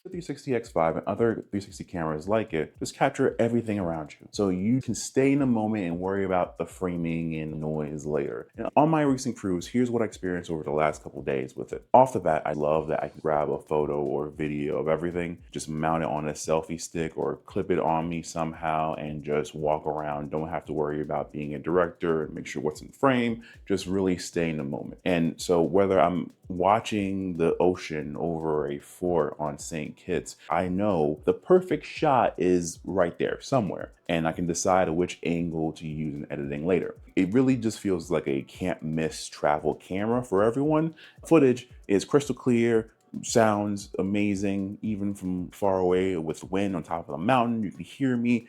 360 X5 and other 360 cameras like it just capture everything around you. So you can stay in the moment and worry about the framing and noise later. And on my recent cruise, here's what I experienced over the last couple days with it. Off the bat, I love that I can grab a photo or video of everything, just mount it on a selfie stick or clip it on me somehow and just walk around. Don't have to worry about being a director and make sure what's in frame, just really stay in the moment. And so whether I'm watching the ocean over a fort on St. Kitts, I know the perfect shot is right there somewhere, and I can decide which angle to use in editing later. It really just feels like a can't miss travel camera for everyone. Footage is crystal clear, sounds amazing, even from far away with wind on top of the mountain, you can hear me.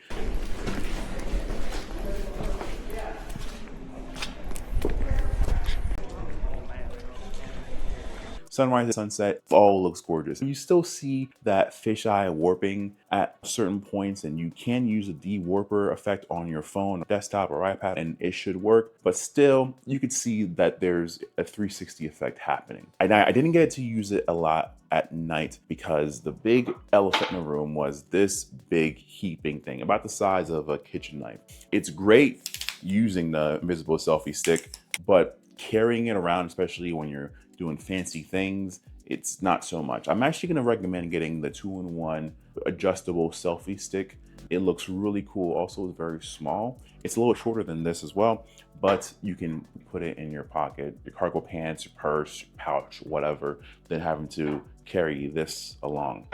Sunrise and sunset all looks gorgeous. You still see that fisheye warping at certain points, and you can use a de-warper effect on your phone, desktop, or iPad, and it should work. But still, you could see that there's a 360 effect happening. I didn't get to use it a lot at night because the big elephant in the room was this big heaping thing about the size of a kitchen knife. It's great using the invisible selfie stick, but carrying it around, especially when you're doing fancy things, it's not so much. I'm actually going to recommend getting the 2-in-1 adjustable selfie stick. It looks really cool. Also, it's very small. It's a little shorter than this as well, but you can put it in your pocket, your cargo pants, your purse, your pouch, whatever, than having to carry this along.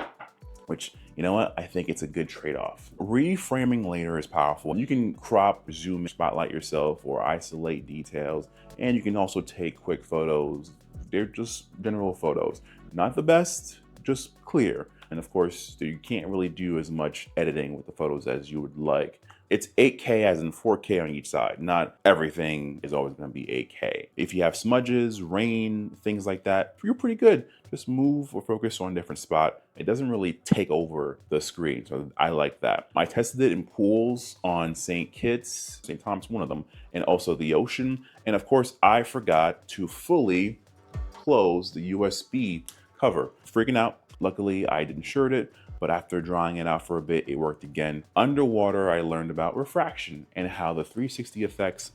Which, you know what, I think it's a good trade-off. Reframing later is powerful. You can crop, zoom, spotlight yourself, or isolate details, and you can also take quick photos. They're just general photos. Not the best, just clear. And of course, you can't really do as much editing with the photos as you would like. It's 8K as in 4K on each side. Not everything is always gonna be 8K. If you have smudges, rain, things like that, you're pretty good. Just move or focus on a different spot. It doesn't really take over the screen, so I like that. I tested it in pools on St. Kitts, St. Thomas, one of them, and also the ocean. And of course, I forgot to fully close the USB cover. Freaking out. Luckily, I insured it, but after drying it out for a bit, it worked again. Underwater, I learned about refraction and how the 360 effects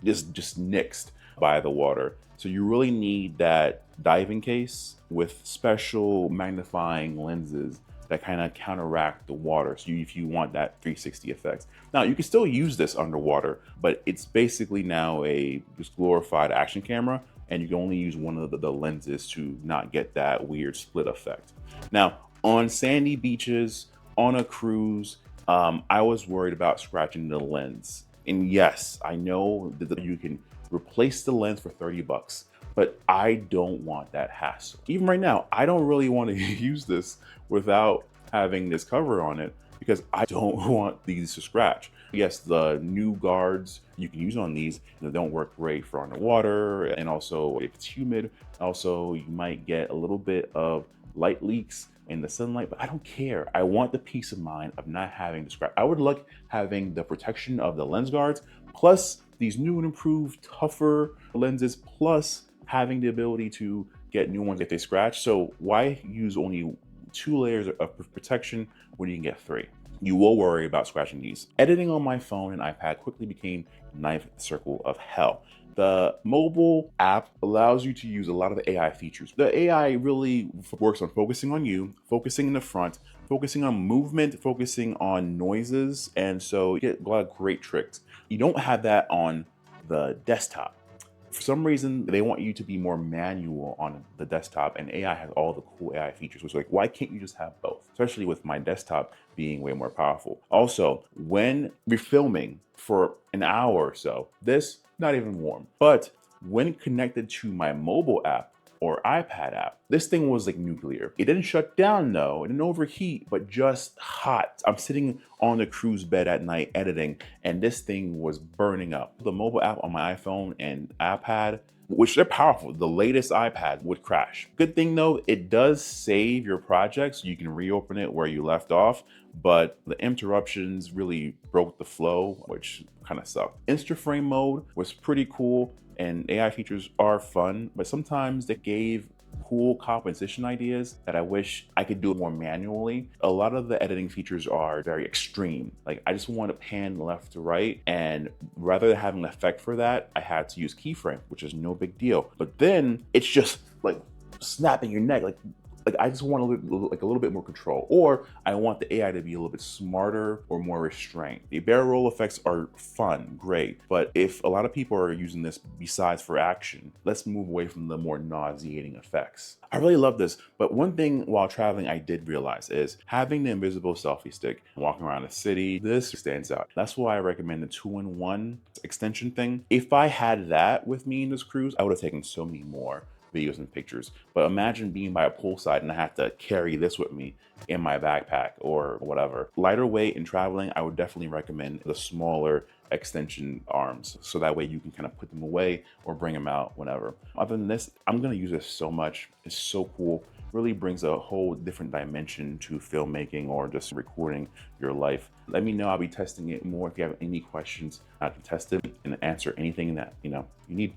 is just nixed by the water. So you really need that diving case with special magnifying lenses that kind of counteract the water. So if you want that 360 effects. Now you can still use this underwater, but it's basically now a just glorified action camera, and you can only use one of the lenses to not get that weird split effect. Now, on sandy beaches, on a cruise, I was worried about scratching the lens. And yes, I know that you can replace the lens for 30 bucks, but I don't want that hassle. Even right now, I don't really want to use this without having this cover on it because I don't want these to scratch. Yes, the new guards you can use on these, they don't work great for underwater, and also if it's humid, also you might get a little bit of light leaks in the sunlight, but I don't care. I want the peace of mind of not having to scratch. I would like having the protection of the lens guards, plus these new and improved, tougher lenses, plus having the ability to get new ones if they scratch. So why use only 2 layers of protection when you can get 3? You will worry about scratching these. Editing on my phone and iPad quickly became ninth circle of hell. The mobile app allows you to use a lot of the AI features. The AI really works on focusing on you, focusing in the front, focusing on movement, focusing on noises, and so you get a lot of great tricks. You don't have that on the desktop. For some reason, they want you to be more manual on the desktop, and AI has all the cool AI features, which is like, why can't you just have both? Especially with my desktop being way more powerful. Also, when we're filming for an hour or so, this, not even warm. But when connected to my mobile app or iPad app, this thing was like nuclear. It didn't shut down though, it didn't overheat, but just hot. I'm sitting on the cruise bed at night editing, and this thing was burning up. The mobile app on my iPhone and iPad, which they're powerful, the latest iPad would crash. Good thing though, it does save your project so you can reopen it where you left off, but the interruptions really broke the flow, which kind of sucked. Insta frame mode was pretty cool, and AI features are fun, but sometimes they gave cool composition ideas that I wish I could do more manually. A lot of the editing features are very extreme. Like I just want to pan left to right, and rather than having an effect for that, I had to use keyframe, which is no big deal. But then it's just like snapping your neck, like I just want a little bit more control, or I want the AI to be a little bit smarter or more restrained. The barrel roll effects are fun, great, but if a lot of people are using this besides for action, let's move away from the more nauseating effects. I really love this, but one thing while traveling I did realize is having the invisible selfie stick, walking around the city, this stands out. That's why I recommend the 2-in-1 extension thing. If I had that with me in this cruise, I would have taken so many more videos and pictures. But imagine being by a poolside and I have to carry this with me in my backpack or whatever. Lighter weight and traveling, I would definitely recommend the smaller extension arms, so that way you can kind of put them away or bring them out whenever. Other than this, I'm gonna use this so much. It's so cool. Really brings a whole different dimension to filmmaking or just recording your life. Let me know. I'll be testing it more. If you have any questions, I can test it and answer anything that you need.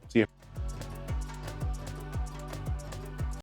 See ya.